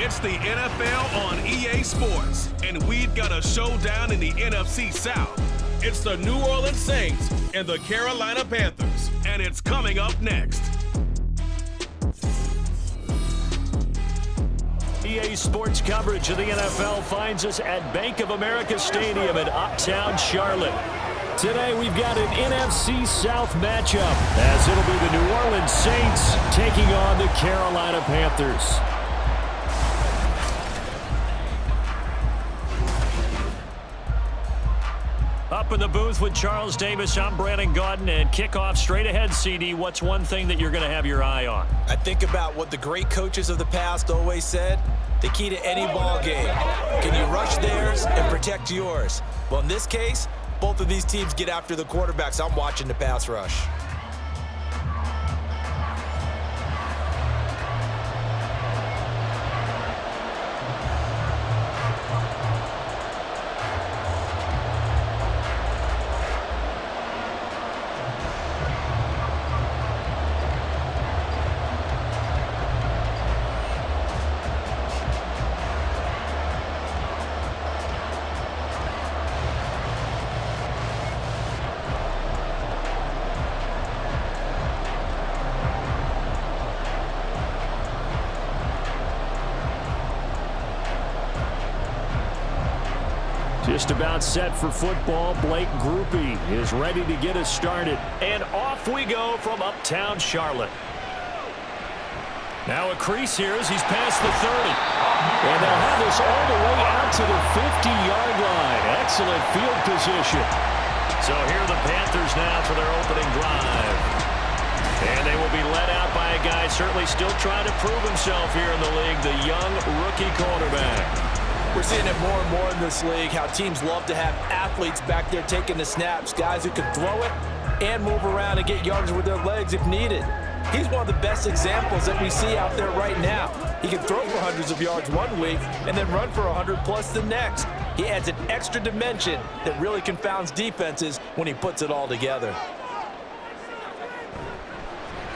It's the NFL on EA Sports, and we've got a showdown in the NFC South. It's the New Orleans Saints and the Carolina Panthers, and it's coming up next. EA Sports coverage of the NFL finds us at Bank of America Stadium in Uptown Charlotte. Today we've got an NFC South matchup, as it'll be the New Orleans Saints taking on the Carolina Panthers. Up in the booth with Charles Davis, I'm Brandon Gaudin, and kickoff straight ahead, CD. What's one thing that you're going to have your eye on? I think about what the great coaches of the past always said. The key to any ball game. Can you rush theirs and protect yours? Well, in this case, both of these teams get after the quarterbacks. I'm watching the pass rush. Just about set for football. Blake Groupie is ready to get us started. And off we go from Uptown Charlotte. Now a crease here as he's past the 30. And they'll have this all the way out to the 50-yard line. Excellent field position. So here are the Panthers now for their opening drive. And they will be led out by a guy certainly still trying to prove himself here in the league, the young rookie quarterback. We're seeing it more and more in this league, how teams love to have athletes back there taking the snaps, guys who can throw it and move around and get yardage with their legs if needed. He's one of the best examples that we see out there right now. He can throw for hundreds of yards one week and then run for 100+ the next. He adds an extra dimension that really confounds defenses when he puts it all together.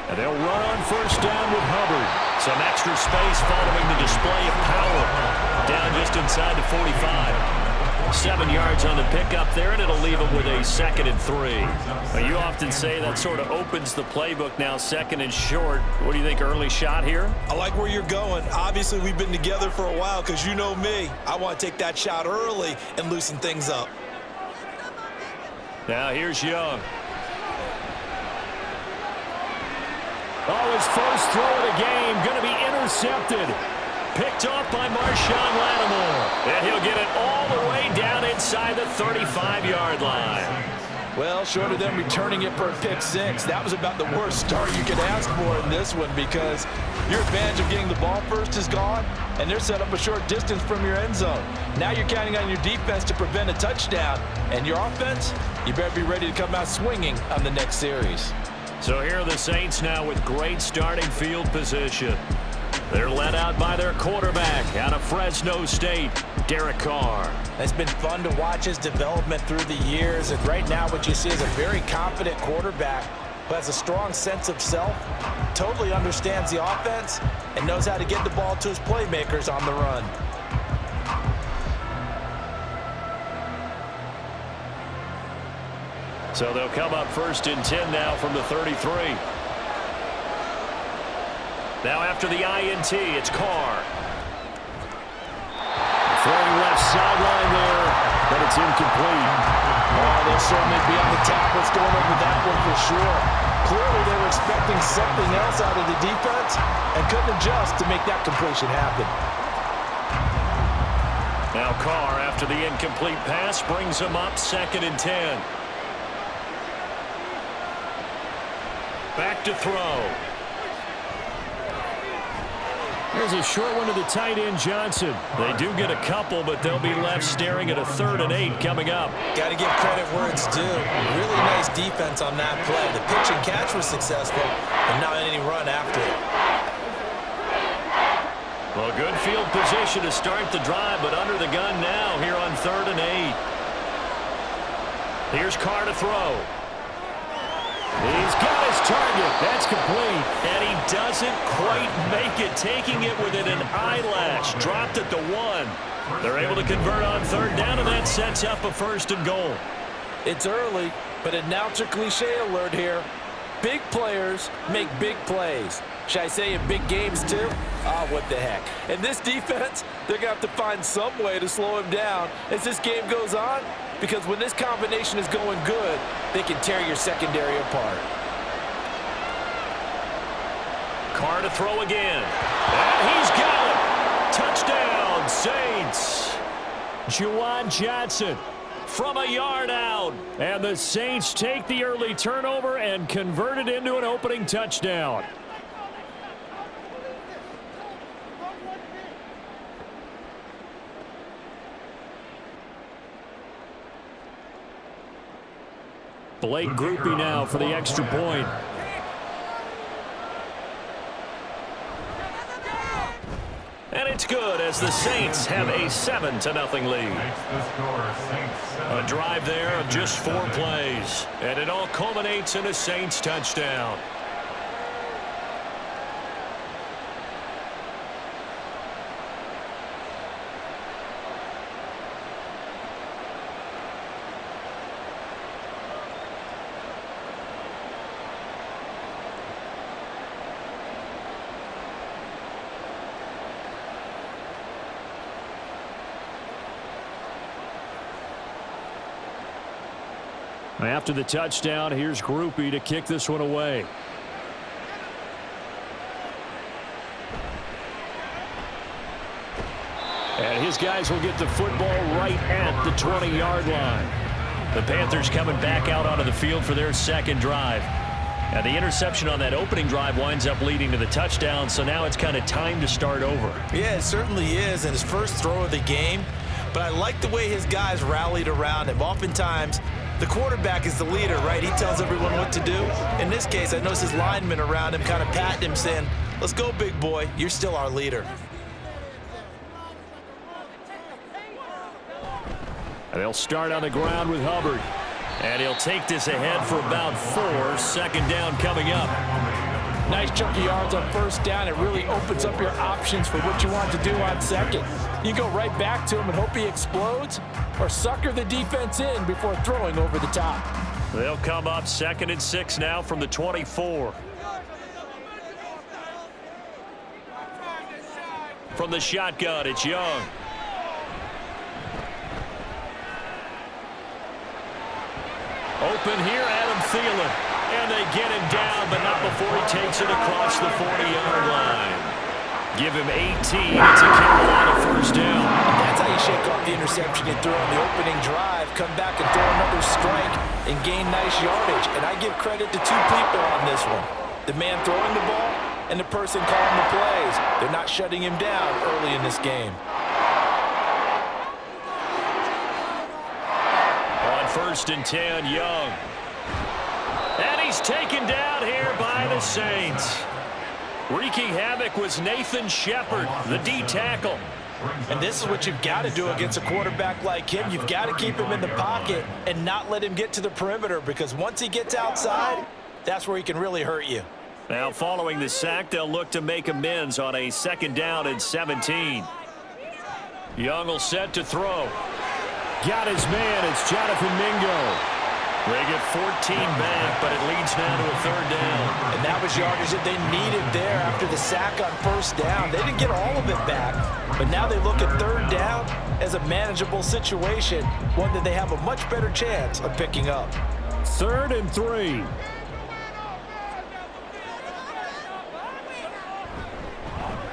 And they'll run on first down with Hubbard. Some extra space following the display of power. Down just inside the 45. 7 yards on the pickup there, and it'll leave him with a 2nd and 3. Now, you often say that sort of opens the playbook now, 2nd and short. What do you think, early shot here? I like where you're going. Obviously, we've been together for a while because you know me. I want to take that shot early and loosen things up. Now here's Young. Oh, his first throw of the game going to be intercepted. Picked off by Marshawn Lattimore. And he'll get it all the way down inside the 35-yard line. Well, short of them returning it for a pick six, that was about the worst start you could ask for in this one because your advantage of getting the ball first is gone, and they're set up a short distance from your end zone. Now you're counting on your defense to prevent a touchdown, and your offense, you better be ready to come out swinging on the next series. So here are the Saints now with great starting field position. They're led out by their quarterback out of Fresno State, Derek Carr. It's been fun to watch his development through the years, and right now what you see is a very confident quarterback who has a strong sense of self, totally understands the offense, and knows how to get the ball to his playmakers on the run. So they'll come up 1st and 10 now from the 33. Now after the INT, it's Carr. Throwing left sideline there, but it's incomplete. Oh, they'll certainly be on the top. What's going over that one for sure. Clearly they were expecting something else out of the defense and couldn't adjust to make that completion happen. Now Carr, after the incomplete pass, brings him up 2nd and 10. Back to throw. There's a short one to the tight end, Johnson. They do get a couple, but they'll be left staring at a 3rd and 8 coming up. Got to give credit where it's due. Really nice defense on that play. The pitch and catch was successful, but not any run after it. Well, good field position to start the drive, but under the gun now here on 3rd and 8. Here's Carr to throw. He's got his target. That's complete. And he doesn't quite make it, taking it within an eyelash. Dropped at the 1. They're able to convert on third down, and that sets up a 1st and goal. It's early, but announcer cliche alert here. Big players make big plays. Should I say in big games too? Ah, what the heck. And this defense, they're going to have to find some way to slow him down as this game goes on, because when this combination is going good, they can tear your secondary apart. Carr to throw again. And he's got it. Touchdown, Saints. Juwan Johnson from a yard out. And the Saints take the early turnover and convert it into an opening touchdown. Blake Groupie now for the extra point. And it's good as the Saints have a 7-0 lead. A drive there of just 4 plays. And it all culminates in a Saints touchdown. After the touchdown, here's Groupie to kick this one away. And his guys will get the football right at the 20-yard line. The Panthers coming back out onto the field for their second drive. And the interception on that opening drive winds up leading to the touchdown, so now it's kind of time to start over. Yeah, it certainly is, and his first throw of the game. But I like the way his guys rallied around him. Oftentimes, the quarterback is the leader, right? He tells everyone what to do. In this case, I noticed his linemen around him kind of patting him, saying, let's go, big boy. You're still our leader. And they'll start on the ground with Hubbard. And he'll take this ahead for about 4. Second down coming up. Nice chunk of yards on first down. It really opens up your options for what you want to do on second. You go right back to him and hope he explodes, or sucker the defense in before throwing over the top. They'll come up 2nd and 6 now from the 24. From the shotgun, it's Young. Open here, Adam Thielen. And they get him down, but not before he takes it across the 40-yard line. Give him 18. It's a Carolina first down. That's how you shake off the interception you threw on the opening drive. Come back and throw another strike and gain nice yardage. And I give credit to 2 people on this one. The man throwing the ball and the person calling the plays. They're not shutting him down early in this game. On 1st and 10, Young. And he's taken down here by the Saints. Wreaking havoc was Nathan Shepard, the D tackle. And this is what you've got to do against a quarterback like him. You've got to keep him in the pocket and not let him get to the perimeter, because once he gets outside, that's where he can really hurt you. Now following the sack, they'll look to make amends on a 2nd down and 17. Young will set to throw. Got his man. It's Jonathan Mingo. They get 14 back, but it leads now to a 3rd down. And that was yardage that they needed there after the sack on 1st down. They didn't get all of it back, but now they look at 3rd down as a manageable situation, one that they have a much better chance of picking up. 3rd and 3.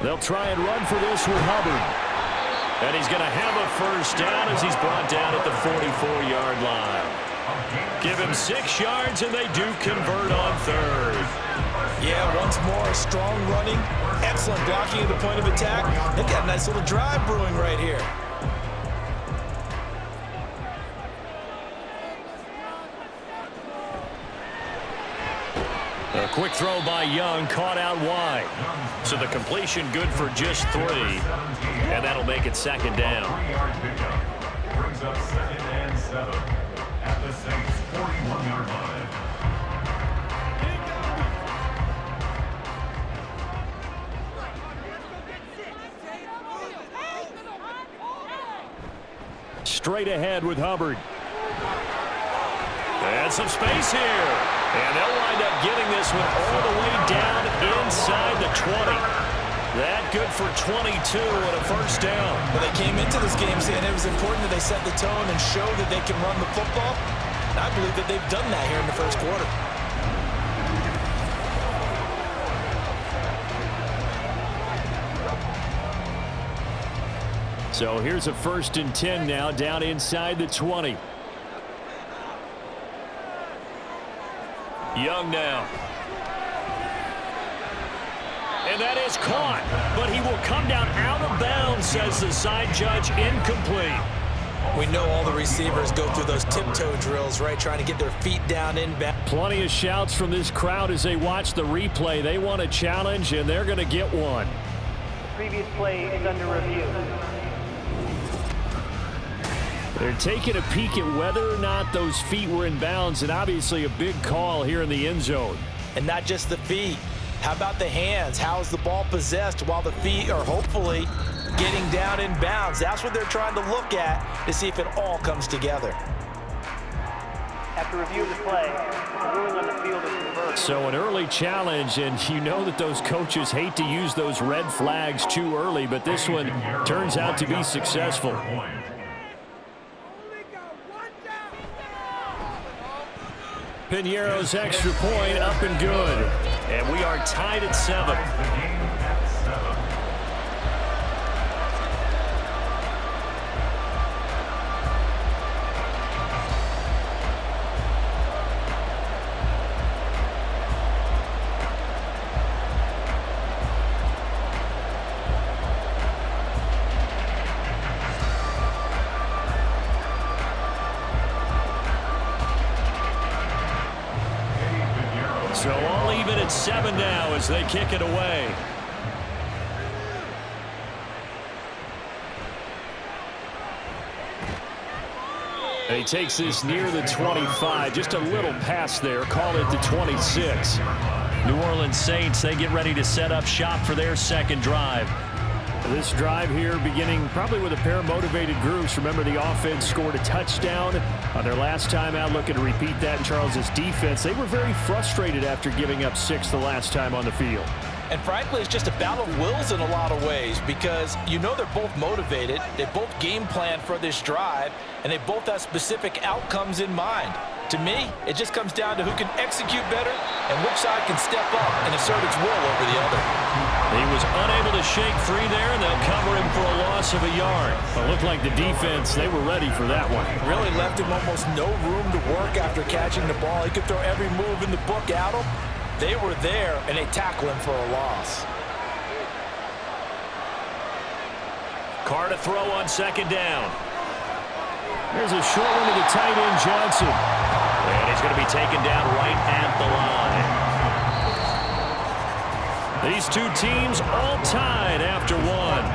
They'll try and run for this with Hubbard. And he's going to have a first down as he's brought down at the 44-yard line. Give him 6 yards, and they do convert on 3rd. Yeah, once more, strong running, excellent blocking at the point of attack. They've got a nice little drive brewing right here. A quick throw by Young, caught out wide. So the completion good for just 3. And that'll make it 2nd down. Brings up 2nd and 7 at the Saints' 41-yard line. straight ahead with Hubbard. And some space here. And they'll wind up getting this one all the way down inside the 20. That good for 22 and a first down. Well, they came into this game saying it was important that they set the tone and show that they can run the football. And I believe that they've done that here in the first quarter. So here's a 1st and 10 now, down inside the 20. Young now. And that is caught, but he will come down out of bounds, says the side judge. Incomplete. We know all the receivers go through those tiptoe drills, right, trying to get their feet down in bounds. Plenty of shouts from this crowd as they watch the replay. They want a challenge, and they're going to get one. The previous play is under review. They're taking a peek at whether or not those feet were in bounds, and obviously a big call here in the end zone. And not just the feet. How about the hands? How is the ball possessed while the feet are hopefully getting down in bounds? That's what they're trying to look at to see if it all comes together. After review of the play, the ruling on the field is reversed. So an early challenge, and you know that those coaches hate to use those red flags too early, but this one turns out to be successful. Piñeiro's extra point up and good. And we are tied at 7. So all even at 7 now as they kick it away. And he takes this near the 25. Just a little pass there. Call it the 26. New Orleans Saints, they get ready to set up shop for their second drive. This drive here beginning probably with a pair of motivated groups. Remember, the offense scored a touchdown on their last time out. Looking to repeat that in Charles's defense. They were very frustrated after giving up 6 the last time on the field. And frankly, it's just a battle of wills in a lot of ways because you know they're both motivated. They both game plan for this drive, and they both have specific outcomes in mind. To me, it just comes down to who can execute better and which side can step up and assert its will over the other. He was unable to shake free there, and they'll cover him for a loss of a yard. It looked like the defense, they were ready for that one. Really left him almost no room to work after catching the ball. He could throw every move in the book at him. They were there, and they tackle him for a loss. Carr to throw on second down. There's a short one to the tight end, Johnson. And he's going to be taken down right at the line. These two teams all tied after one.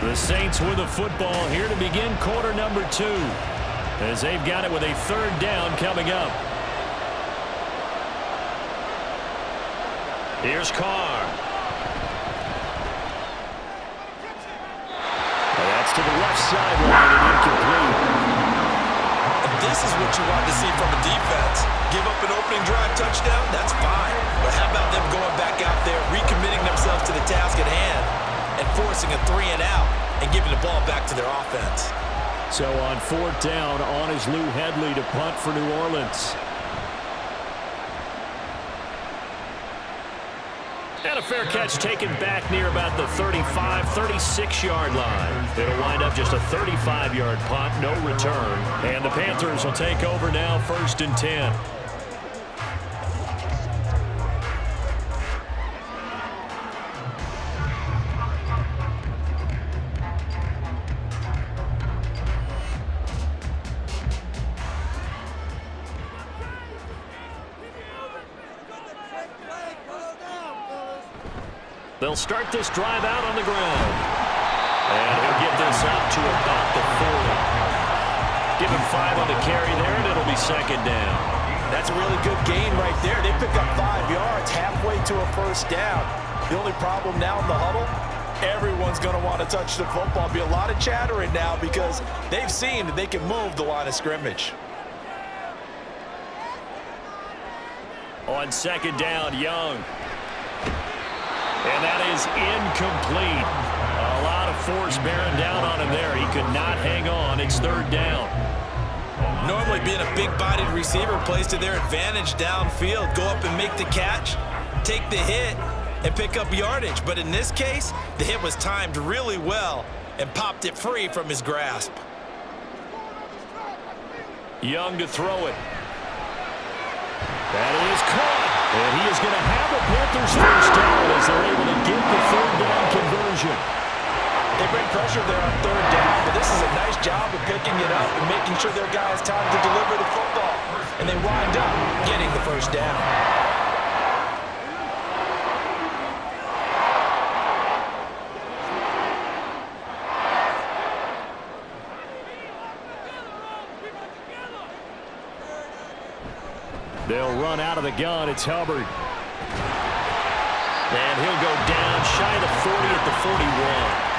The Saints with the football here to begin quarter number 2. As they've got it with a third down coming up. Here's Carr. That's to the left sideline and incomplete. And this is what you want to see from a defense. Give up an opening drive touchdown, that's fine. But how about them going back out there, recommitting themselves to the task at hand, and forcing a 3 and out and giving the ball back to their offense. So on 4th down, on is Lou Hedley to punt for New Orleans. And a fair catch taken back near about the 35, 36-yard line. It'll wind up just a 35-yard punt, no return. And the Panthers will take over now, 1st and 10. They'll start this drive out on the ground. And he'll get this up to about the 40. Give him 5 on the carry there, and it'll be second down. That's a really good gain right there. They pick up 5 yards halfway to a first down. The only problem now in the huddle, Everyone's going to want to touch the football. Be a lot of chattering now because they've seen that they can move the line of scrimmage. On second down, Young. And that is incomplete. A lot of force bearing down on him there. He could not hang on. It's third down. Normally being a big-bodied receiver plays to their advantage downfield. Go up and make the catch, take the hit, and pick up yardage. But in this case, the hit was timed really well and popped it free from his grasp. Young to throw it. That is caught. And he is going to have a Panthers first down as they're able to get the third down conversion. They bring pressure there on third down, but this is a nice job of picking it up and making sure their guy has time to deliver the football. And they wind up getting the first down. They'll run out of the gun. It's Hubbard. And he'll go down shy of the 40 at the 41.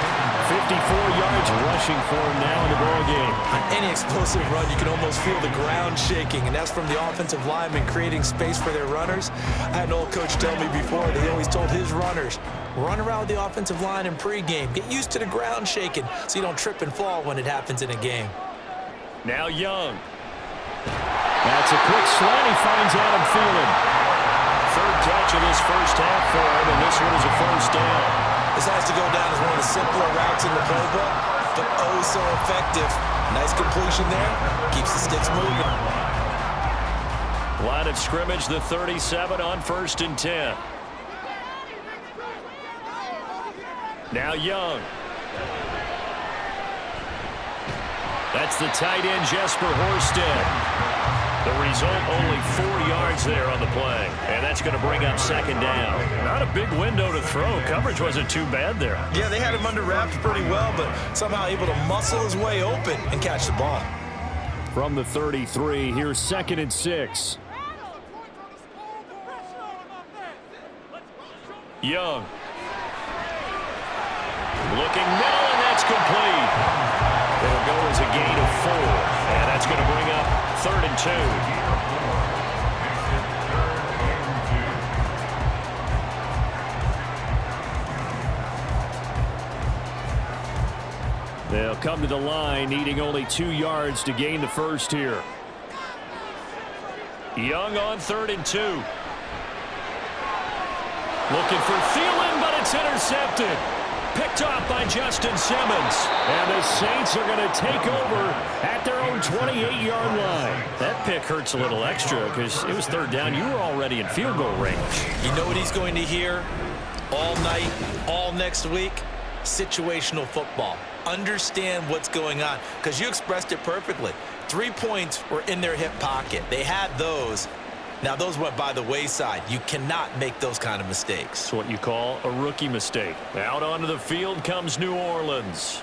54 yards rushing for him now in the ball game. On any explosive run, you can almost feel the ground shaking, and that's from the offensive linemen creating space for their runners. I had an old coach tell me before that he always told his runners, run around the offensive line in pregame. Get used to the ground shaking so you don't trip and fall when it happens in a game. Now Young. That's a quick slant. He finds Adam Thielen. Third touch of this first half for him, and this one is a first down. This has to go down as one of the simpler routes in the playbook, but oh so effective. Nice completion there. Keeps the sticks moving. Line of scrimmage, the 37 on 1st and 10. Now Young. That's the tight end, Jesper Horsted. The result, only 4 yards there on the play. And that's going to bring up second down. Not a big window to throw. Coverage wasn't too bad there. Yeah, they had him under wraps pretty well, but somehow able to muscle his way open and catch the ball. From the 33, here's 2nd and 6. Young. Looking middle, and that's complete. It'll go as a gain of 4. And that's going to bring up 3rd and 2. They'll come to the line, needing only 2 yards to gain the first here. Young on 3rd and 2. Looking for Thielen, but it's intercepted. Picked off by Justin Simmons. And the Saints are going to take over at their own 28-yard line. That pick hurts a little extra because it was 3rd down. You were already in field goal range. You know what he's going to hear all night, all next week? Situational football. Understand what's going on, because you expressed it perfectly. 3 points were in their hip pocket. They had those. Now, those went by the wayside. You cannot make those kind of mistakes. It's what you call a rookie mistake. Out onto the field comes New Orleans.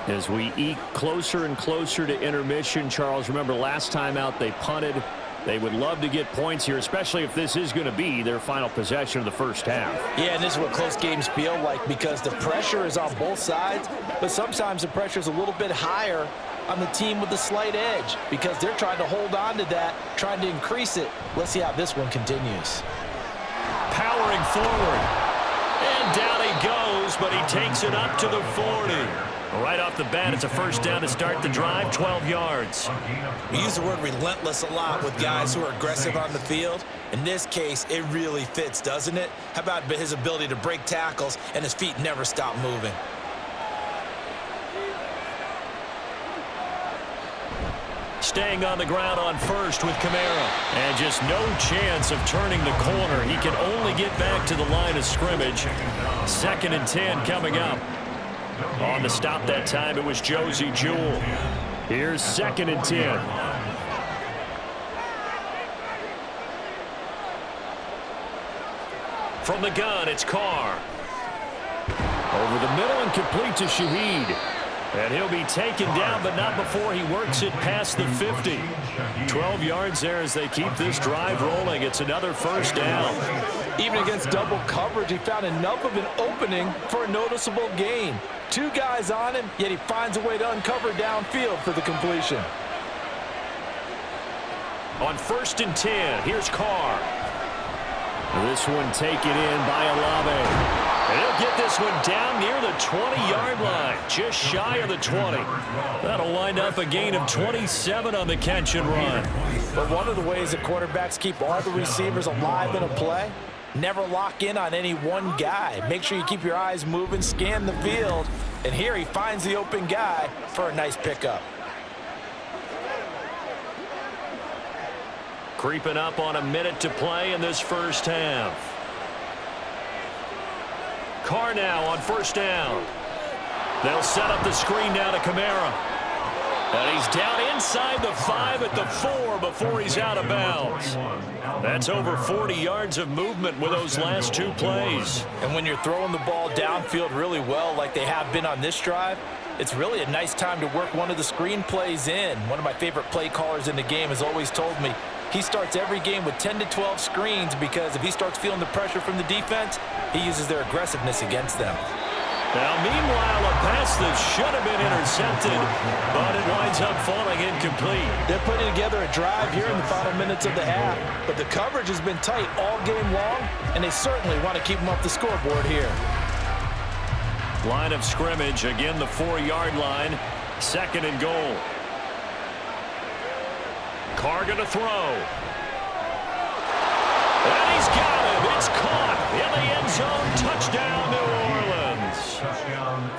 As we eke closer and closer to intermission, Charles, remember last time out they punted. They would love to get points here, especially if this is going to be their final possession of the first half. Yeah, and this is what close games feel like because the pressure is on both sides, but sometimes the pressure is a little bit higher on the team with the slight edge because they're trying to hold on to that, trying to increase it. Let's see how this one continues. Powering forward. And down he goes, but he takes it up to the 40. Right off the bat, it's a first down to start the drive, 12 yards. We use the word relentless a lot with guys who are aggressive on the field. In this case, it really fits, doesn't it? How about his ability to break tackles and his feet never stop moving? Staying on the ground on first with Kamara. And just no chance of turning the corner. He can only get back to the line of scrimmage. 2nd and 10 coming up. On the stop that time, it was Josie Jewell. Here's 2nd and 10. From the gun, it's Carr. Over the middle and complete to Shaheed. And he'll be taken down, but not before he works it past the 50. 12 yards there as they keep this drive rolling. It's another first down. Even against double coverage, he found enough of an opening for a noticeable gain. 2 guys on him, yet he finds a way to uncover downfield for the completion. On 1st and 10, here's Carr. This one taken in by Olave. And he'll get this one down near the 20-yard line, just shy of the 20. That'll wind up a gain of 27 on the catch and run. But one of the ways that quarterbacks keep all the receivers alive in a play, never lock in on any one guy. Make sure you keep your eyes moving, scan the field, and here he finds the open guy for a nice pickup. Creeping up on a minute to play in this first half. Carr now on 1st down. They'll set up the screen down to Kamara. And he's down inside the 5 at the 4 before he's out of bounds. That's over 40 yards of movement with those last 2 plays. And when you're throwing the ball downfield really well like they have been on this drive, it's really a nice time to work one of the screen plays in. One of my favorite play callers in the game has always told me he starts every game with 10 to 12 screens because if he starts feeling the pressure from the defense, he uses their aggressiveness against them. Now, meanwhile, a pass that should have been intercepted, but it winds up falling incomplete. They're putting together a drive here in the final minutes of the half, but the coverage has been tight all game long, and they certainly want to keep them off the scoreboard here. Line of scrimmage, again the 4-yard line, 2nd and goal. Carr going to throw. And he's got him. It's caught in the end zone. Touchdown, New Orleans.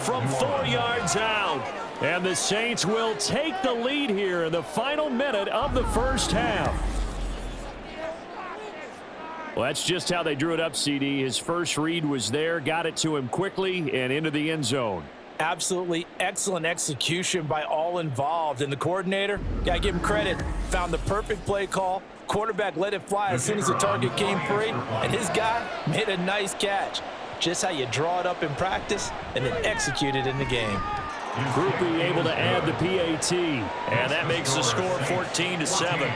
From 4 yards out. And the Saints will take the lead here in the final minute of the first half. Well, that's just how they drew it up, CD. His first read was there, got it to him quickly, and into the end zone. Absolutely excellent execution by all involved. And the coordinator, gotta give him credit, found the perfect play call. Quarterback let it fly as soon as the target came free, and his guy made a nice catch. Just how you draw it up in practice and then execute it in the game. Groupie able to add the PAT, and that makes the score 14-7.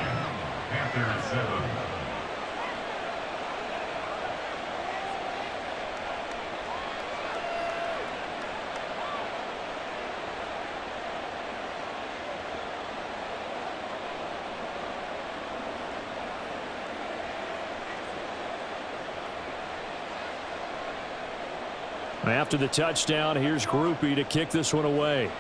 After the touchdown, here's Groupie to kick this one away.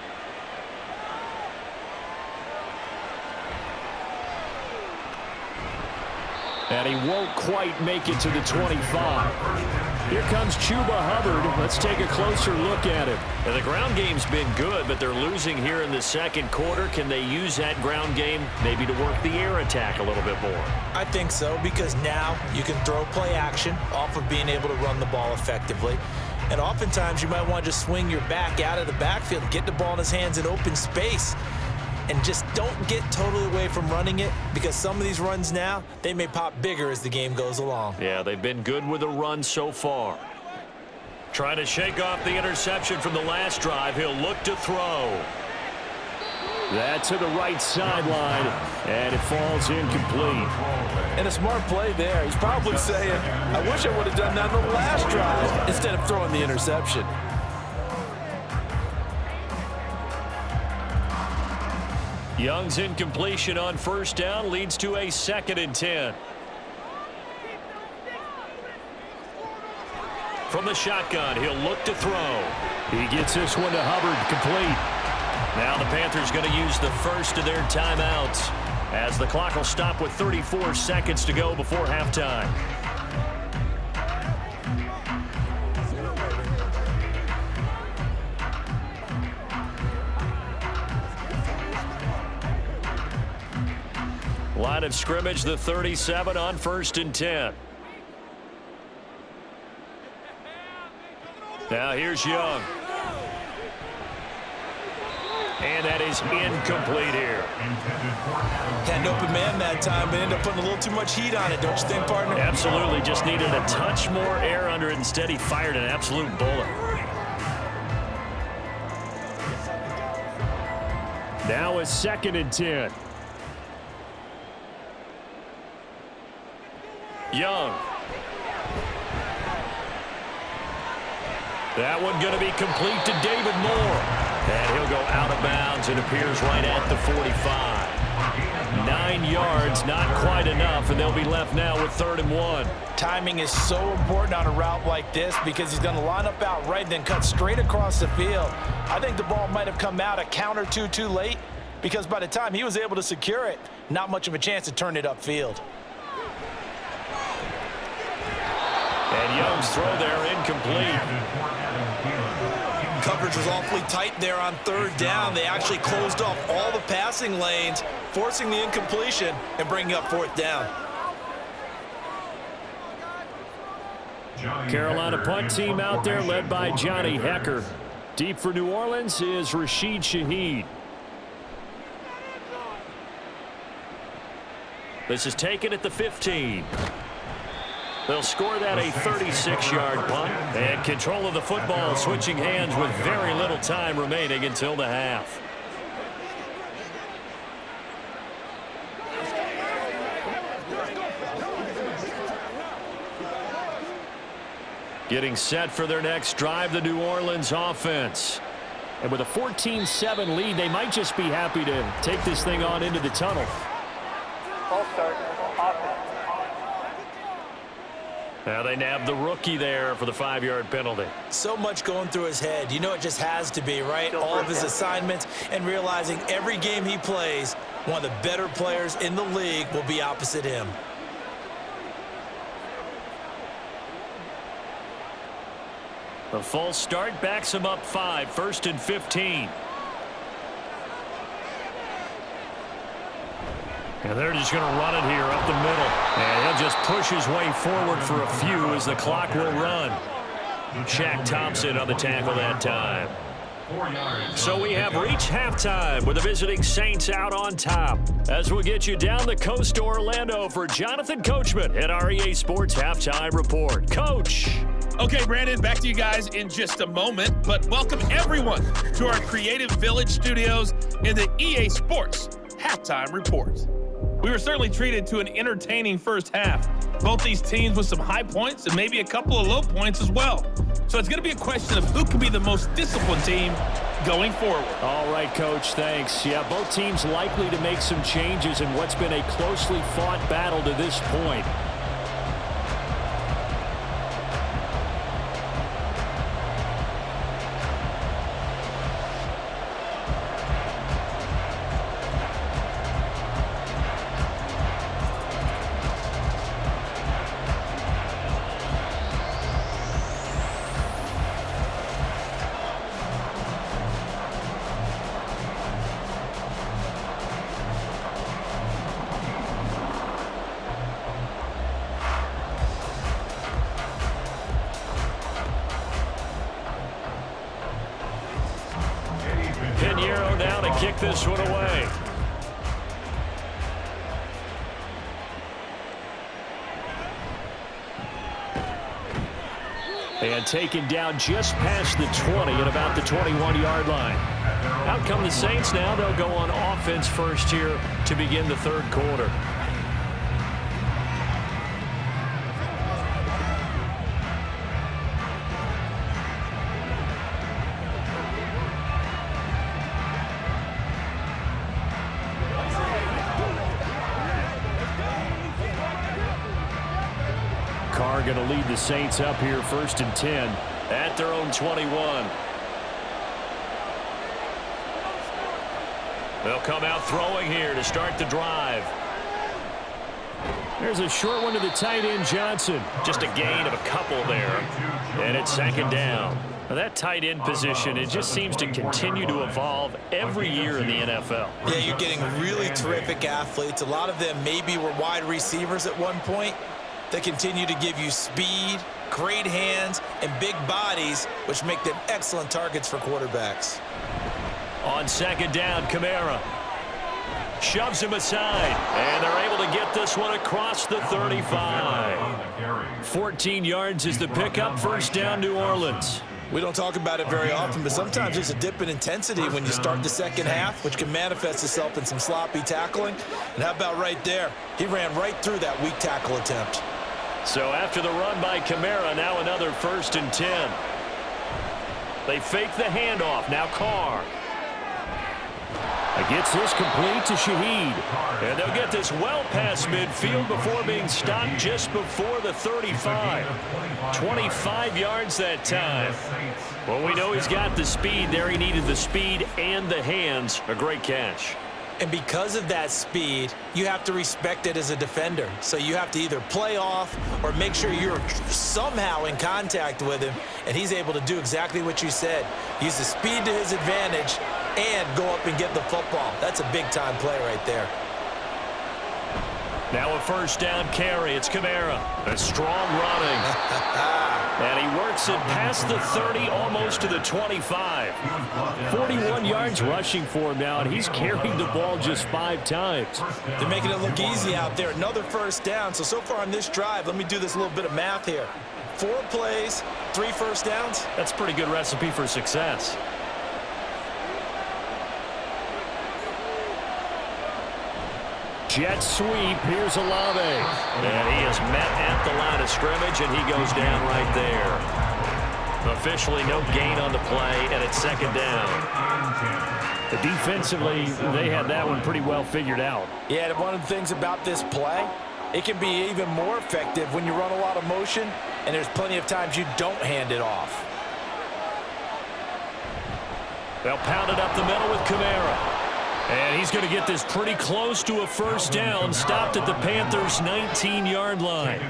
And he won't quite make it to the 25. Here comes Chuba Hubbard. Let's take a closer look at him. Now, the ground game's been good, but they're losing here in the second quarter. Can they use that ground game maybe to work the air attack a little bit more? I think so, because now you can throw play action off of being able to run the ball effectively. And oftentimes you might want to just swing your back out of the backfield, get the ball in his hands in open space, and just don't get totally away from running it, because some of these runs now, they may pop bigger as the game goes along. Yeah, they've been good with the run so far. Trying to shake off the interception from the last drive. He'll look to throw. That to the right sideline, and it falls incomplete. And a smart play there. He's probably saying, I wish I would have done that on the last drive instead of throwing the interception. Young's incompletion on 1st down leads to a 2nd and 10. From the shotgun, he'll look to throw. He gets this one to Hubbard, complete. Now the Panthers going to use the first of their timeouts as the clock will stop with 34 seconds to go before halftime. Line of scrimmage, the 37 on 1st and 10. Now here's Young. And that is incomplete here. Had an open man that time, but ended up putting a little too much heat on it, don't you think, partner? Absolutely. Just needed a touch more air under it. Instead, he fired an absolute bullet. Now a 2nd and 10. Young. That one going to be complete to David Moore. And he'll go out of bounds. It appears right at the 45. 9 yards, not quite enough, and they'll be left now with 3rd and 1. Timing is so important on a route like this because he's going to line up out right and then cut straight across the field. I think the ball might have come out a count or two too late because by the time he was able to secure it, not much of a chance to turn it upfield. And Young's throw there incomplete. Coverage was awfully tight there on 3rd down. They actually closed off all the passing lanes, forcing the incompletion and bringing up 4th down. Carolina punt team out there led by Johnny Hecker. Deep for New Orleans is Rashid Shaheed. This is taken at the 15. They'll score that a 36-yard punt. And control of the football switching hands with very little time remaining until the half. Getting set for their next drive, the New Orleans offense. And with a 14-7 lead, they might just be happy to take this thing on into the tunnel. False start, offense. Now they nab the rookie there for the 5-yard penalty. So much going through his head. You know it just has to be, right? All of his assignments and realizing every game he plays, one of the better players in the league will be opposite him. A false start backs him up 5, 1st and 15. And they're just going to run it here up the middle. And he'll just push his way forward for a few as the clock will run. Shaq Thompson on the tackle that time. So we have reached halftime with the visiting Saints out on top. As we'll get you down the coast to Orlando for Jonathan Coachman at our EA Sports Halftime Report. Coach. Okay, Brandon, back to you guys in just a moment, but welcome everyone to our Creative Village studios in the EA Sports Halftime Report. We were certainly treated to an entertaining first half. Both these teams with some high points and maybe a couple of low points as well. So it's going to be a question of who can be the most disciplined team going forward. All right, Coach, thanks. Yeah, both teams likely to make some changes in what's been a closely fought battle to this point. Kick this one away. And taken down just past the 20 at about the 21-yard line. Out come the Saints now. They'll go on offense first here to begin the 3rd quarter. Going to lead the Saints up here 1st and 10 at their own 21. They'll come out throwing here to start the drive. There's a short one to the tight end, Johnson. Just a gain of a couple there. And it's 2nd down. Now that tight end position, it just seems to continue to evolve every year in the NFL. Yeah, you're getting really terrific athletes. A lot of them maybe were wide receivers at one point. They continue to give you speed, great hands, and big bodies, which make them excellent targets for quarterbacks. On 2nd down, Kamara shoves him aside, and they're able to get this one across the 35. 14 yards is the pickup, 1st down, New Orleans. We don't talk about it very often, but sometimes there's a dip in intensity when you start the second half, which can manifest itself in some sloppy tackling. And how about right there? He ran right through that weak tackle attempt. So after the run by Kamara, now another 1st and 10. They fake the handoff. Now Carr. Gets this complete to Shaheed. And they'll get this well past midfield before being stopped just before the 35. 25 yards that time. Well, we know he's got the speed there. He needed the speed and the hands. A great catch. And because of that speed, you have to respect it as a defender. So you have to either play off or make sure you're somehow in contact with him, and he's able to do exactly what you said. Use the speed to his advantage and go up and get the football. That's a big-time play right there. Now a first down carry. It's Kamara. A strong running. And he works it past the 30, almost to the 25. 41 yards rushing for him now, and he's carried the ball just 5 times. They're making it look easy out there. Another first down. So far on this drive, let me do this little bit of math here. 4 plays, 3 first downs. That's a pretty good recipe for success. Jet sweep. Here's Olave. And he is met at the line of scrimmage, and he goes down right there. Officially no gain on the play, and it's second down. Defensively, they had that one pretty well figured out. Yeah, and one of the things about this play, it can be even more effective when you run a lot of motion, and there's plenty of times you don't hand it off. They'll pound it up the middle with Kamara. And he's going to get this pretty close to a first down. Stopped at the Panthers' 19-yard line.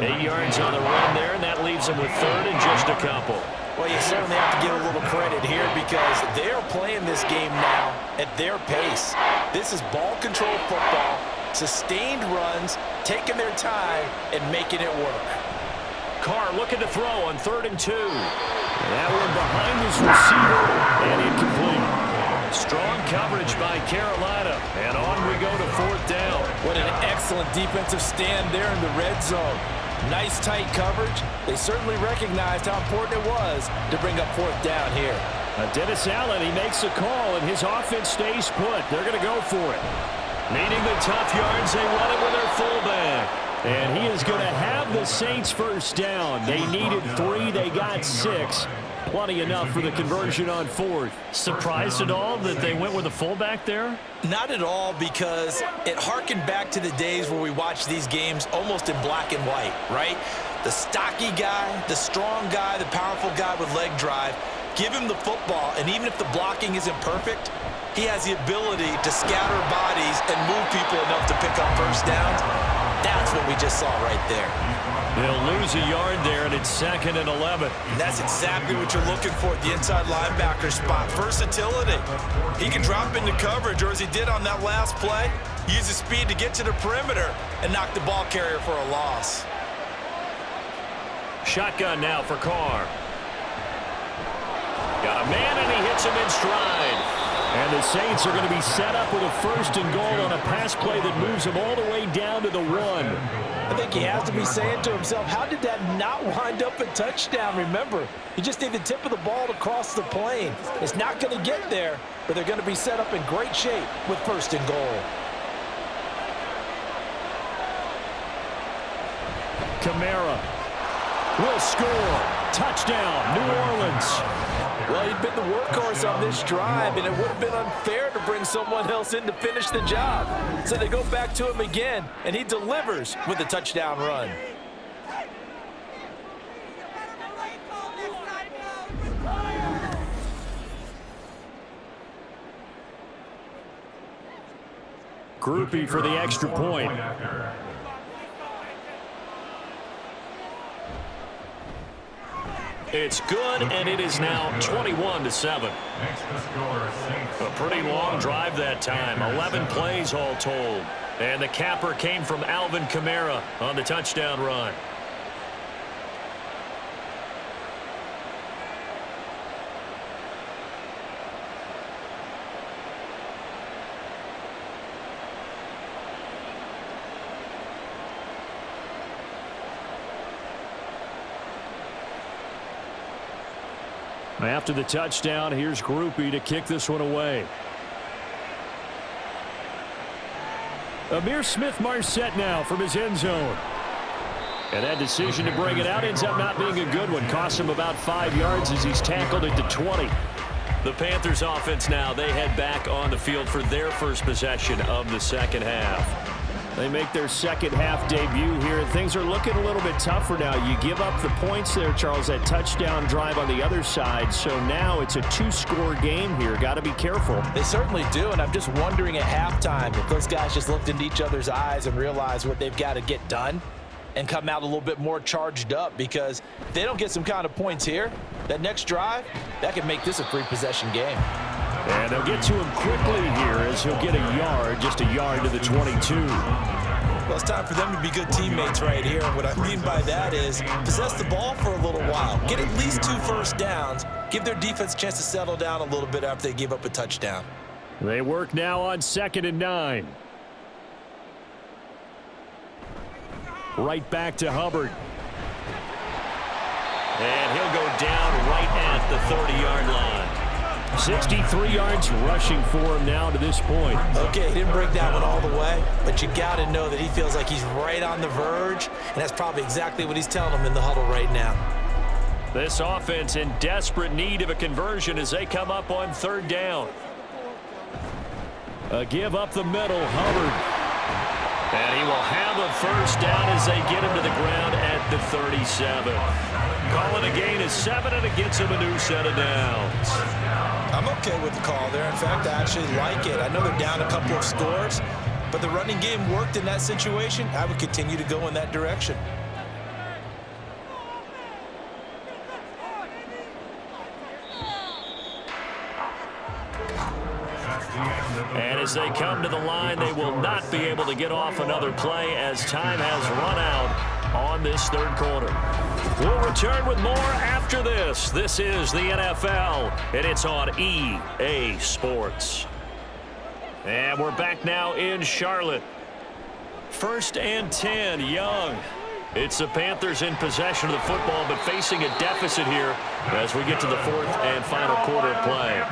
8 yards on the run there, and that leaves him with third and just a couple. Well, you certainly have to give a little credit here because they're playing this game now at their pace. This is ball control football, sustained runs, taking their time, and making it work. Carr looking to throw on 3rd and 2. That one behind his receiver, and incomplete. Strong coverage by Carolina, and on we go to 4th down. What an excellent defensive stand there in the red zone. Nice tight coverage. They certainly recognized how important it was to bring up 4th down here. Dennis Allen, he makes a call, and his offense stays put. They're going to go for it. Needing the tough yards, they run it with their fullback. And he is going to have the Saints first down. They needed 3, they got 6. Plenty enough for the conversion on 4th. Surprised at all that they went with a fullback there? Not at all, because it harkened back to the days where we watched these games almost in black and white, right? The stocky guy, the strong guy, the powerful guy with leg drive. Give him the football, and even if the blocking isn't perfect, he has the ability to scatter bodies and move people enough to pick up first downs. That's what we just saw right there. They'll lose a yard there, and it's 2nd and 11. And that's exactly what you're looking for at the inside linebacker spot. Versatility. He can drop into coverage, or as he did on that last play, use his speed to get to the perimeter and knock the ball carrier for a loss. Shotgun now for Carr. Got a man, and he hits him in stride. And the Saints are going to be set up with a 1st and goal on a pass play that moves them all the way down to the 1. I think he has to be saying to himself, how did that not wind up a touchdown? Remember, you just need the tip of the ball to cross the plane. It's not going to get there, but they're going to be set up in great shape with 1st and goal. Kamara will score. Touchdown, New Orleans. Well, he'd been the workhorse on this drive, and it would have been unfair to bring someone else in to finish the job. So they go back to him again, and he delivers with a touchdown run. Groupie for the extra point. It's good, and it is now 21-7. A pretty long drive that time. 11 plays all told. And the capper came from Alvin Kamara on the touchdown run. After the touchdown, here's Groupie to kick this one away. Amir Smith-Marset now from his end zone. And that decision to bring it out ends up not being a good one. Cost him about 5 yards as he's tackled at the 20. The Panthers offense now, they head back on the field for their first possession of the second half. They make their second half debut here. Things are looking a little bit tougher now. You give up the points there, Charles, that touchdown drive on the other side. So now it's a 2-score game here. Got to be careful. They certainly do, and I'm just wondering at halftime if those guys just looked into each other's eyes and realized what they've got to get done and come out a little bit more charged up, because if they don't get some kind of points here, that next drive, that could make this a 3-possession game. And they'll get to him quickly here as he'll get a yard, just a yard to the 22. Well, it's time for them to be good teammates right here. And what I mean by that is possess the ball for a little while. Get at least 2 first downs. Give their defense a chance to settle down a little bit after they give up a touchdown. They work now on 2nd and 9. Right back to Hubbard. And he'll go down right at the 30-yard line. 63 yards rushing for him now to this point. Okay, he didn't break that one all the way, but you got to know that he feels like he's right on the verge, and that's probably exactly what he's telling them in the huddle right now. This offense in desperate need of a conversion as they come up on 3rd down. A give up the middle, Hubbard. And he will have a first down as they get him to the ground at the 37. Call it a gain of 7, and it gets him a new set of downs. I'm okay with the call there. In fact, I actually like it. I know they're down a couple of scores, but the running game worked in that situation. I would continue to go in that direction. And as they come to the line, they will not be able to get off another play as time has run out on this 3rd quarter. We'll return with more after this. This is the NFL, and it's on EA Sports. And we're back now in Charlotte. 1st and 10, Young. It's the Panthers in possession of the football, but facing a deficit here as we get to the 4th and final quarter of play.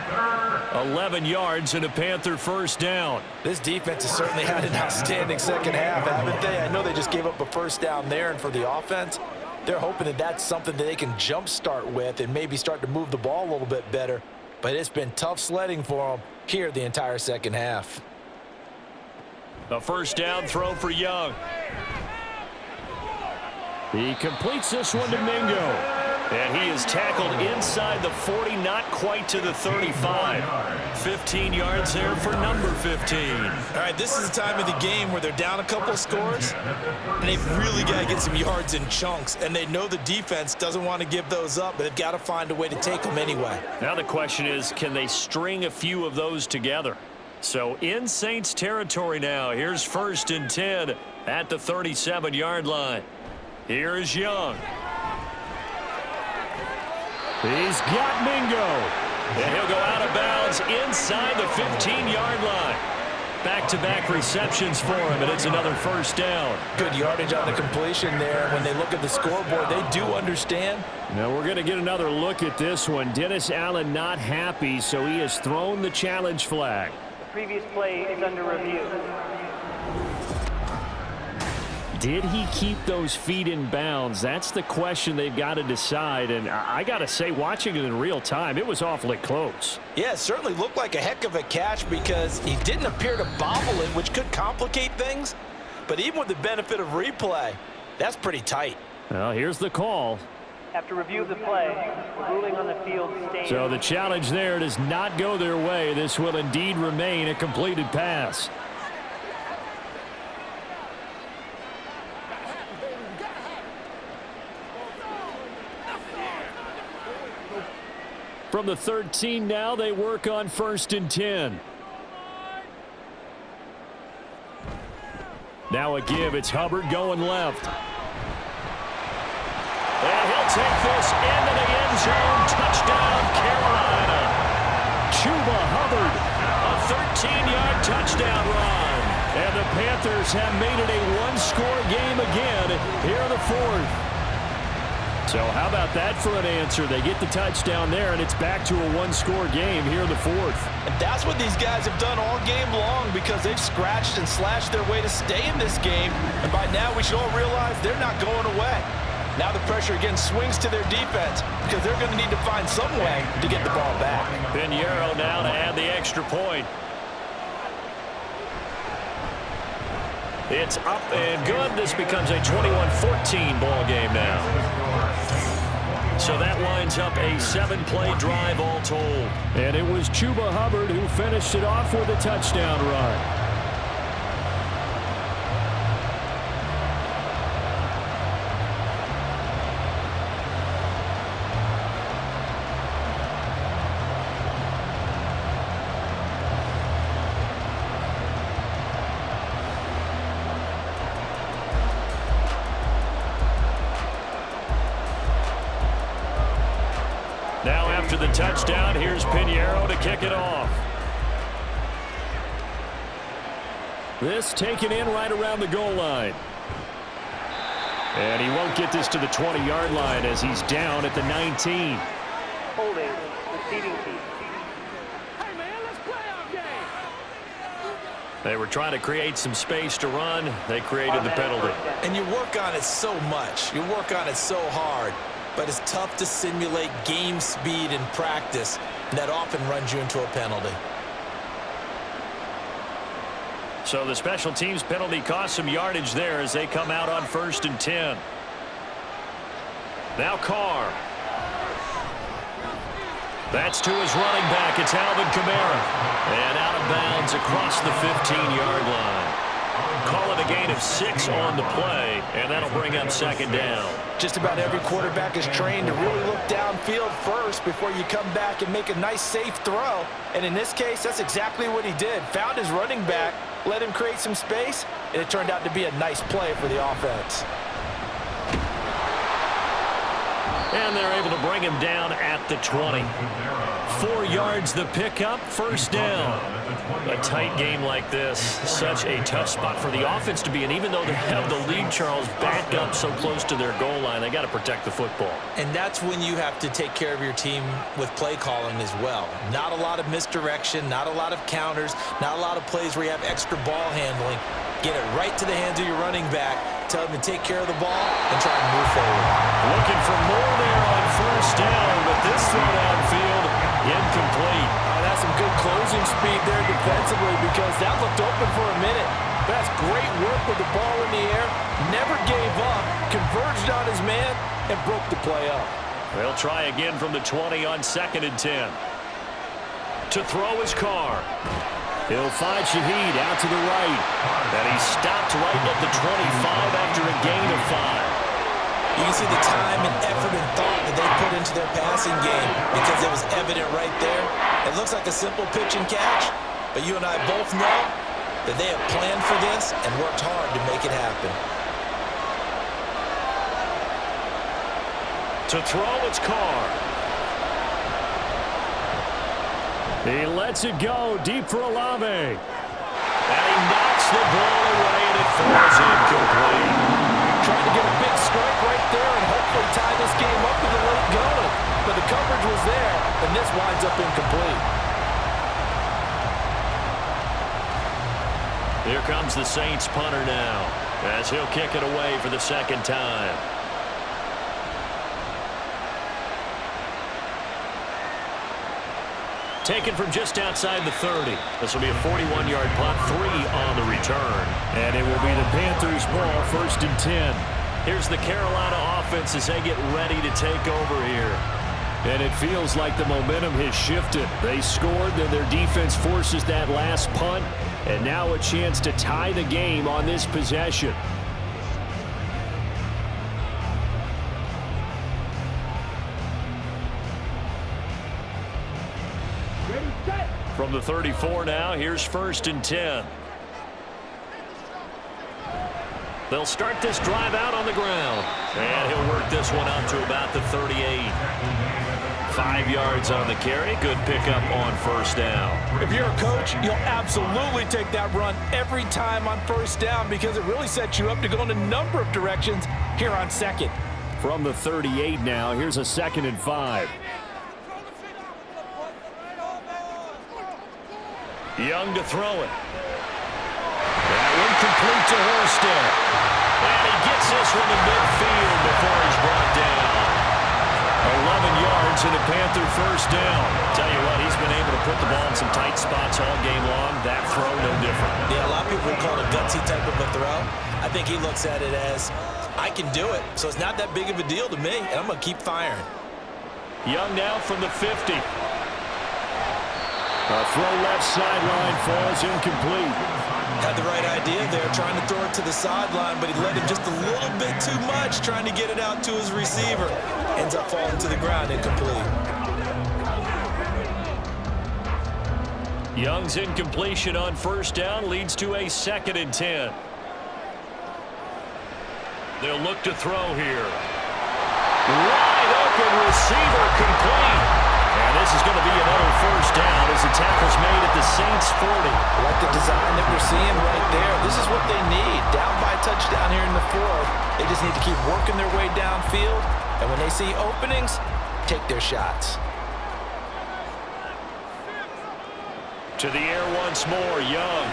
11 yards and a Panther first down. This defense has certainly had an outstanding second half, haven't they? I know they just gave up a first down there, and for the offense, they're hoping that that's something that they can jumpstart with and maybe start to move the ball a little bit better. But it's been tough sledding for them here the entire second half. A first down throw for Young. He completes this one to Mingo. And he is tackled inside the 40, not quite to the 35. 15 yards there for number 15. All right, this is the time of the game where they're down a couple of scores, and they've really got to get some yards in chunks, and they know the defense doesn't want to give those up, but they've got to find a way to take them anyway. Now the question is, can they string a few of those together? So in Saints territory now, here's 1st and 10 at the 37-yard line. Here is Young. He's got Mingo. And he'll go out of bounds inside the 15-yard line. Back-to-back receptions for him, and it's another first down. Good yardage on the completion there. When they look at the scoreboard, they do understand. Now we're going to get another look at this one. Dennis Allen not happy, so he has thrown the challenge flag. The previous play is under review. Did he keep those feet in bounds? That's the question they've got to decide. And I got to say, watching it in real time, it was awfully close. Yeah, it certainly looked like a heck of a catch because he didn't appear to bobble it, which could complicate things. But even with the benefit of replay, that's pretty tight. Well, here's the call. After review of the play, the ruling on the field stands. So the challenge there does not go their way. This will indeed remain a completed pass. From the 13 now, they work on 1st and 10. Now a give. It's Hubbard going left. And he'll take this into the end zone. Touchdown, Carolina. Chuba Hubbard. A 13-yard touchdown run. And the Panthers have made it a one-score game again here in the 4th. So how about that for an answer? They get the touchdown there, and it's back to a one-score game here in the fourth. And that's what these guys have done all game long because they've scratched and slashed their way to stay in this game. And by now, we should all realize they're not going away. Now the pressure again swings to their defense because they're going to need to find some way to get the ball back. Pinheiro now to add the extra point. It's up and good. This becomes a 21-14 ball game now. So that lines up a 7-play drive all told. And it was Chuba Hubbard who finished it off with a touchdown run. Now after the touchdown, here's Pinheiro to kick it off. This taken in right around the goal line. And he won't get this to the 20-yard line as he's down at the 19. Holding, receiving team. They were trying to create some space to run. They created the penalty. And you work on it so much. You work on it so hard. But it's tough to simulate game speed in practice, and that often runs you into a penalty. So the special teams penalty cost some yardage there as they come out on 1st and 10. Now Carr. That's to his running back. It's Alvin Kamara. And out of bounds across the 15-yard line. Call it a gain of 6 on the play, and that'll bring up 2nd down. Just about every quarterback is trained to really look downfield first before you come back and make a nice, safe throw. And in this case, that's exactly what he did. Found his running back, let him create some space, and it turned out to be a nice play for the offense. And they're able to bring him down at the 20. 4 yards the pickup, 1st down. A tight game like this, such a tough spot for the offense to be in. Even though they have the lead, Charles, back up so close to their goal line, they got to protect the football. And that's when you have to take care of your team with play calling as well. Not a lot of misdirection, not a lot of counters, not a lot of plays where you have extra ball handling. Get it right to the hands of your running back. Tell him to take care of the ball and try to move forward. Looking for more there on 1st down, but this throw downfield incomplete. That's some good closing speed there defensively because that looked open for a minute. But that's great work with the ball in the air. Never gave up, converged on his man, and broke the play up. They'll try again from the 20 on 2nd and 10. To throw his Carr. He'll find Shaheed out to the right. And he stopped right at the 25 after a gain of 5. You can see the time and effort and thought that they put into their passing game because it was evident right there. It looks like a simple pitch and catch, but you and I both know that they have planned for this and worked hard to make it happen. To throw, it's Carr. He lets it go deep for Olave. And he knocks the ball away, and it falls incomplete. Trying to get a big strike right there and hopefully tie this game up with a late going. But the coverage was there, and this winds up incomplete. Here comes the Saints punter now, as he'll kick it away for the 2nd time. Taken from just outside the 30. This will be a 41-yard punt, 3 on the return. And it will be the Panthers' ball, 1st and 10. Here's the Carolina offense as they get ready to take over here. And it feels like the momentum has shifted. They scored, then their defense forces that last punt, and now a chance to tie the game on this possession. From the 34 now, here's 1st and 10. They'll start this drive out on the ground. And he'll work this one out to about the 38. 5 yards on the carry. Good pickup on 1st down. If you're a coach, you'll absolutely take that run every time on 1st down because it really sets you up to go in a number of directions here on 2nd. from the 38 now. Here's a 2nd and 5. Young to throw it. Incomplete to Horsted. And he gets this from the midfield before he's brought down. 11 yards and a Panther first down. Tell you what, he's been able to put the ball in some tight spots all game long. That throw, no different. Yeah, a lot of people would call it a gutsy type of a throw. I think he looks at it as, I can do it, so it's not that big of a deal to me, and I'm going to keep firing. Young now from the 50. A throw left sideline falls incomplete. Had the right idea there, trying to throw it to the sideline, but he let him just a little bit too much, trying to get it out to his receiver. Ends up falling to the ground, incomplete. Young's incompletion on first down leads to a 2nd and 10. They'll look to throw here. Wide open receiver complete. And this is going to be another first down as the tackle's made at the Saints 40. Like the design that we're seeing right there. This is what they need. Down by a touchdown here in the 4th. They just need to keep working their way downfield. And when they see openings, take their shots. To the air once more, Young.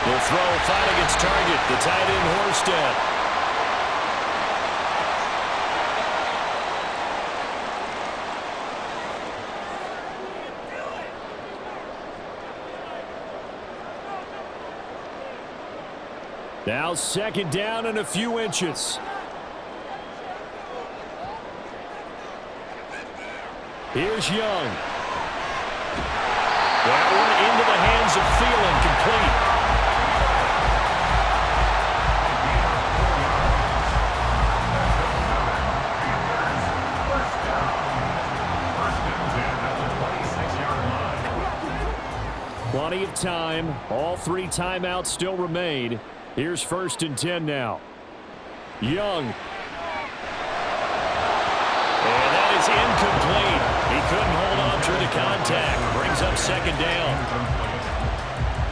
Will throw, fighting its target, the tight end Horsted. Now 2nd down and a few inches. Here's Young. That one into the hands of Thielen, complete. Plenty of time. All 3 timeouts still remain. Here's 1st and 10 now. Young. And that is incomplete. He couldn't hold on through the contact. Brings up 2nd down.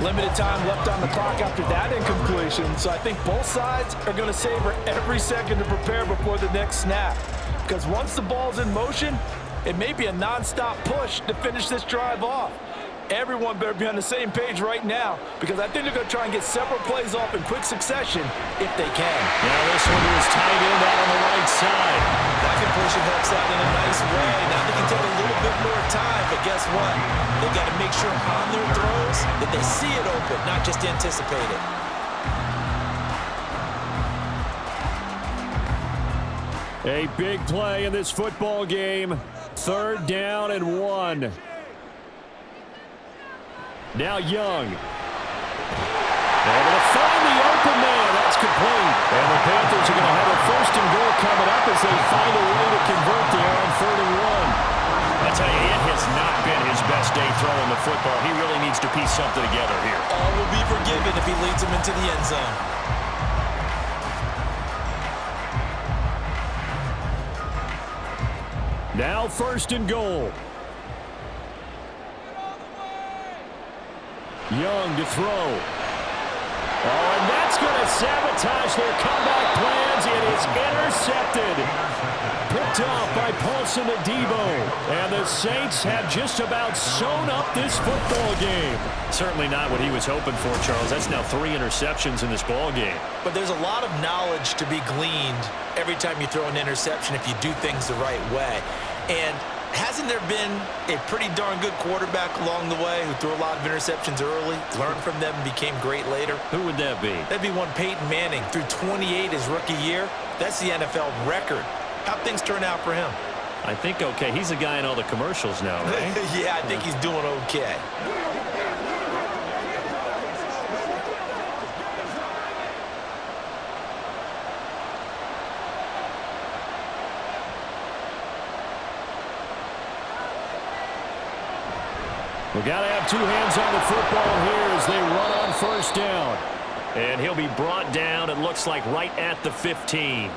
Limited time left on the clock after that incompletion, so I think both sides are going to savor every second to prepare before the next snap. Because once the ball's in motion, it may be a non-stop push to finish this drive off. Everyone better be on the same page right now, because I think they're going to try and get several plays off in quick succession if they can. Now this one was tight end out on the right side. That completion helps out in a nice way. Now they can take a little bit more time, but guess what? They got to make sure on their throws that they see it open, not just anticipate it. A big play in this football game. 3rd down and 1. Now Young. Able to find the open man. That's complete. And the Panthers are going to have a 1st and goal coming up as they find a way to convert there on 3rd and 1. I tell you, it has not been his best day throwing the football. He really needs to piece something together here. All will be forgiven if he leads them into the end zone. Now 1st and goal. Young to throw. Oh, and that's going to sabotage their comeback plans. It is intercepted. Picked off by Paulson Adebo. And the Saints have just about sewn up this football game. Certainly not what he was hoping for, Charles. That's now 3 interceptions in this ball game. But there's a lot of knowledge to be gleaned every time you throw an interception if you do things the right way. And hasn't there been a pretty darn good quarterback along the way who threw a lot of interceptions early, learned from them, and became great later? Who would that be? That'd be one Peyton Manning. Threw 28 his rookie year. That's the NFL record. How'd things turn out for him? I think okay. He's the guy in all the commercials now, right? Yeah, I think he's doing okay. We got to have 2 hands on the football here as they run on 1st down. And he'll be brought down, it looks like, right at the 15.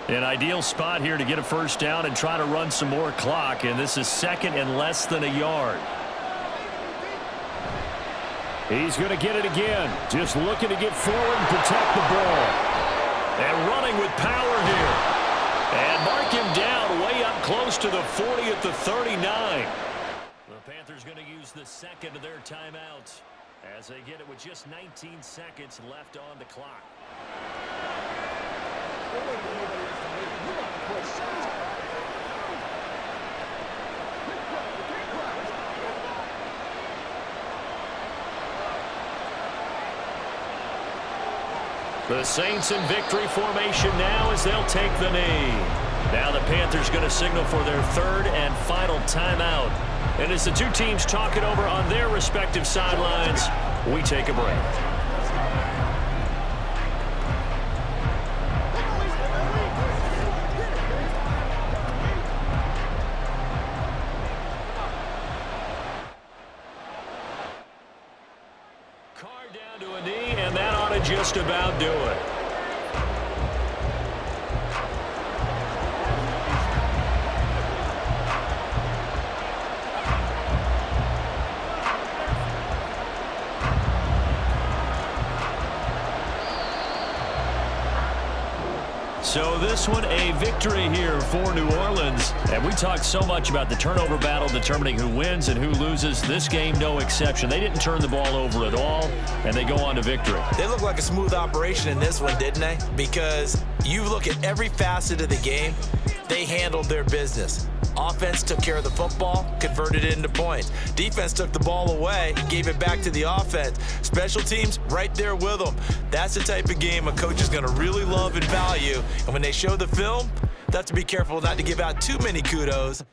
An ideal spot here to get a first down and try to run some more clock, and this is second and less than a yard. He's going to get it again. Just looking to get forward and protect the ball. And running with power here. And mark him down way up close to the 40 at the 39. The Panthers going to use the second of their timeouts as they get it with just 19 seconds left on the clock. The Saints in victory formation now as they'll take the knee. Now the Panthers going to signal for their third and final timeout. And as the two teams talk it over on their respective sidelines, we take a break. Carr down to a knee, and that ought to just about do it. So this one a victory here for New Orleans. And we talked so much about the turnover battle determining who wins and who loses. This game, no exception. They didn't turn the ball over at all, and they go on to victory. They look like a smooth operation in this one, didn't they? Because you look at every facet of the game, they handled their business. Offense took care of the football, converted it into points. Defense took the ball away, gave it back to the offense. Special teams, right there with them. That's the type of game a coach is going to really love and value. And when they show the film, they have to be careful not to give out too many kudos.